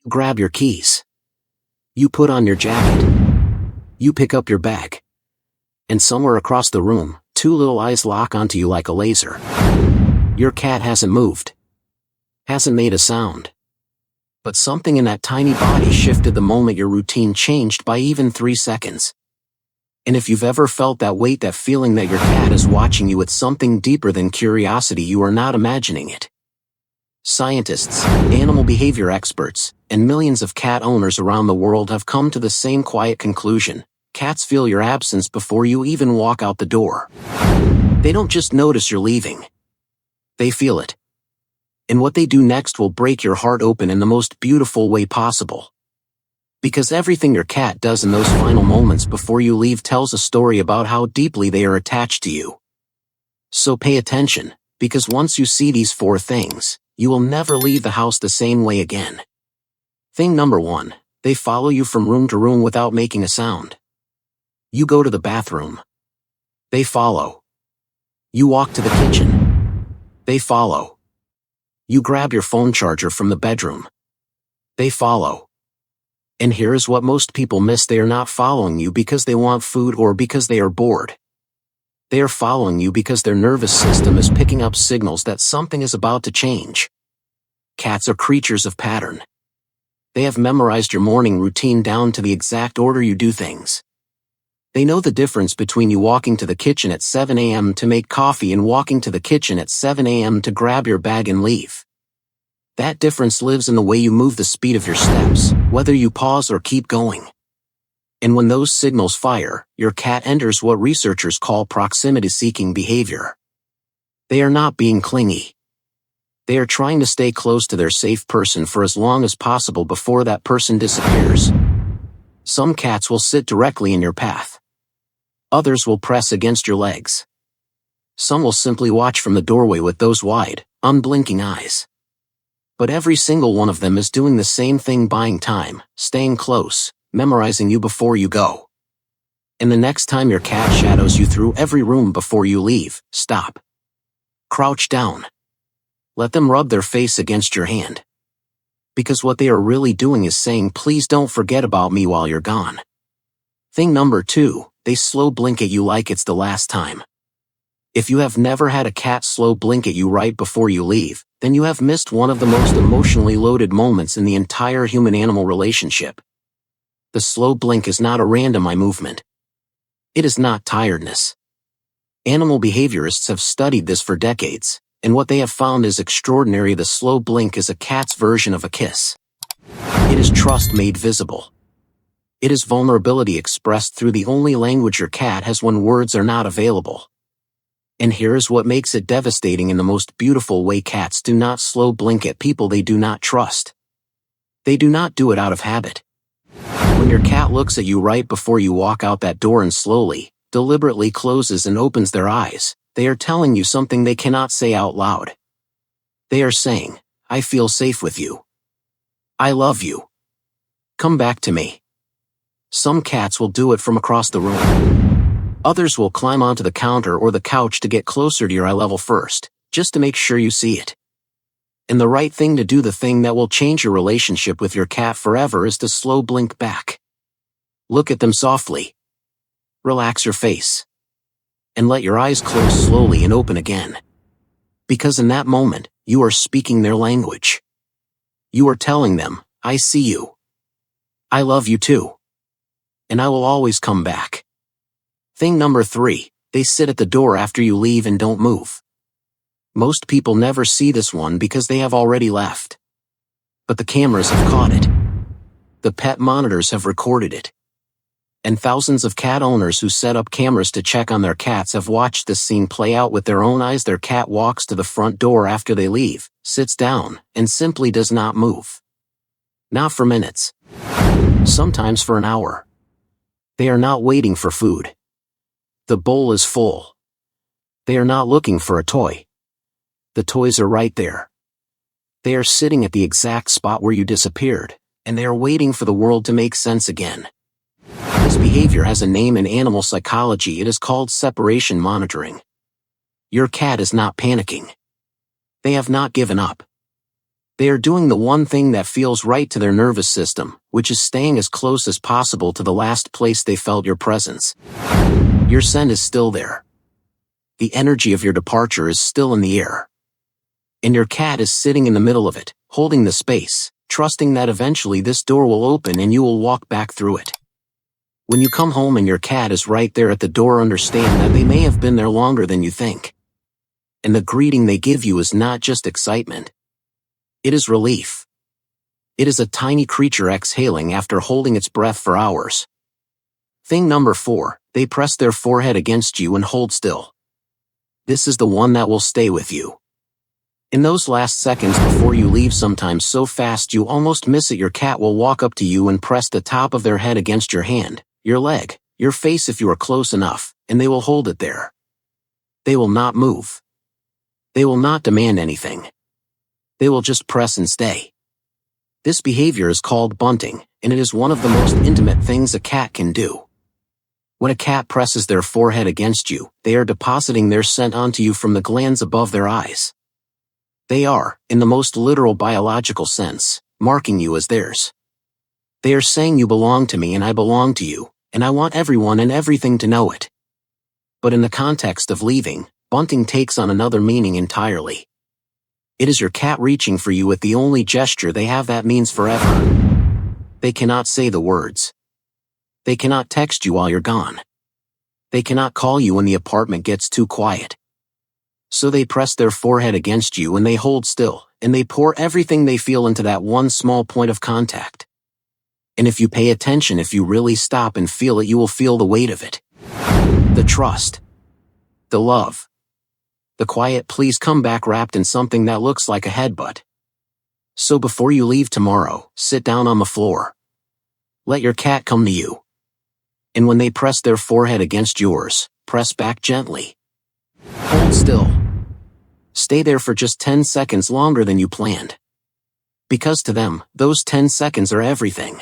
Grab your keys. You put on your jacket. You pick up your bag. And somewhere across the room, two little eyes lock onto you like a laser. Your cat hasn't moved. Hasn't made a sound. But something in that tiny body shifted the moment your routine changed by even 3 seconds. And if you've ever felt that weight, that feeling that your cat is watching you, it's something deeper than curiosity. You are not imagining it. Scientists, animal behavior experts, and millions of cat owners around the world have come to the same quiet conclusion. Cats feel your absence before you even walk out the door. They don't just notice you're leaving. They feel it. And what they do next will break your heart open in the most beautiful way possible. Because everything your cat does in those final moments before you leave tells a story about how deeply they are attached to you. So pay attention, because once you see these 4 things, you will never leave the house the same way again. Thing number 1, they follow you from room to room without making a sound. You go to the bathroom. They follow. You walk to the kitchen. They follow. You grab your phone charger from the bedroom. They follow. And here is what most people miss: they are not following you because they want food or because they are bored. They are following you because their nervous system is picking up signals that something is about to change. Cats are creatures of pattern. They have memorized your morning routine down to the exact order you do things. They know the difference between you walking to the kitchen at 7 a.m. to make coffee and walking to the kitchen at 7 a.m. to grab your bag and leave. That difference lives in the way you move, the speed of your steps, whether you pause or keep going. And when those signals fire, your cat enters what researchers call proximity-seeking behavior. They are not being clingy. They are trying to stay close to their safe person for as long as possible before that person disappears. Some cats will sit directly in your path. Others will press against your legs. Some will simply watch from the doorway with those wide, unblinking eyes. But every single one of them is doing the same thing: buying time, staying close, memorizing you before you go. And the next time your cat shadows you through every room before you leave, stop. Crouch down. Let them rub their face against your hand. Because what they are really doing is saying, please don't forget about me while you're gone. Thing number 2, they slow blink at you like it's the last time. If you have never had a cat slow blink at you right before you leave, then you have missed one of the most emotionally loaded moments in the entire human-animal relationship. The slow blink is not a random eye movement. It is not tiredness. Animal behaviorists have studied this for decades, and what they have found is extraordinary. The slow blink is a cat's version of a kiss. It is trust made visible. It is vulnerability expressed through the only language your cat has when words are not available. And here is what makes it devastating in the most beautiful way: cats do not slow blink at people they do not trust. They do not do it out of habit. When your cat looks at you right before you walk out that door and slowly, deliberately closes and opens their eyes, they are telling you something they cannot say out loud. They are saying, I feel safe with you. I love you. Come back to me. Some cats will do it from across the room. Others will climb onto the counter or the couch to get closer to your eye level first, just to make sure you see it. And the right thing to do, the thing that will change your relationship with your cat forever, is to slow blink back. Look at them softly. Relax your face. And let your eyes close slowly and open again. Because in that moment, you are speaking their language. You are telling them, I see you. I love you too. And I will always come back. Thing number 3, they sit at the door after you leave and don't move. Most people never see this one because they have already left. But the cameras have caught it. The pet monitors have recorded it. And thousands of cat owners who set up cameras to check on their cats have watched this scene play out with their own eyes. Their cat walks to the front door after they leave, sits down, and simply does not move. Not for minutes. Sometimes for an hour. They are not waiting for food. The bowl is full. They are not looking for a toy. The toys are right there. They are sitting at the exact spot where you disappeared, and they are waiting for the world to make sense again. This behavior has a name in animal psychology. It is called separation monitoring. Your cat is not panicking. They have not given up. They are doing the one thing that feels right to their nervous system, which is staying as close as possible to the last place they felt your presence. Your scent is still there. The energy of your departure is still in the air. And your cat is sitting in the middle of it, holding the space, trusting that eventually this door will open and you will walk back through it. When you come home and your cat is right there at the door, understand that they may have been there longer than you think. And the greeting they give you is not just excitement. It is relief. It is a tiny creature exhaling after holding its breath for hours. Thing number 4, they press their forehead against you and hold still. This is the one that will stay with you. In those last seconds before you leave, sometimes so fast you almost miss it, your cat will walk up to you and press the top of their head against your hand, your leg, your face if you are close enough, and they will hold it there. They will not move. They will not demand anything. They will just press and stay. This behavior is called bunting, and it is one of the most intimate things a cat can do. When a cat presses their forehead against you, they are depositing their scent onto you from the glands above their eyes. They are, in the most literal biological sense, marking you as theirs. They are saying you belong to me and I belong to you, and I want everyone and everything to know it. But in the context of leaving, bunting takes on another meaning entirely. It is your cat reaching for you with the only gesture they have that means forever. They cannot say the words. They cannot text you while you're gone. They cannot call you when the apartment gets too quiet. So they press their forehead against you and they hold still, and they pour everything they feel into that one small point of contact. And if you pay attention, if you really stop and feel it, you will feel the weight of it. The trust. The love. The quiet please come back wrapped in something that looks like a headbutt. So before you leave tomorrow, sit down on the floor. Let your cat come to you. And when they press their forehead against yours, press back gently. Hold still. Stay there for just 10 seconds longer than you planned. Because to them, those 10 seconds are everything.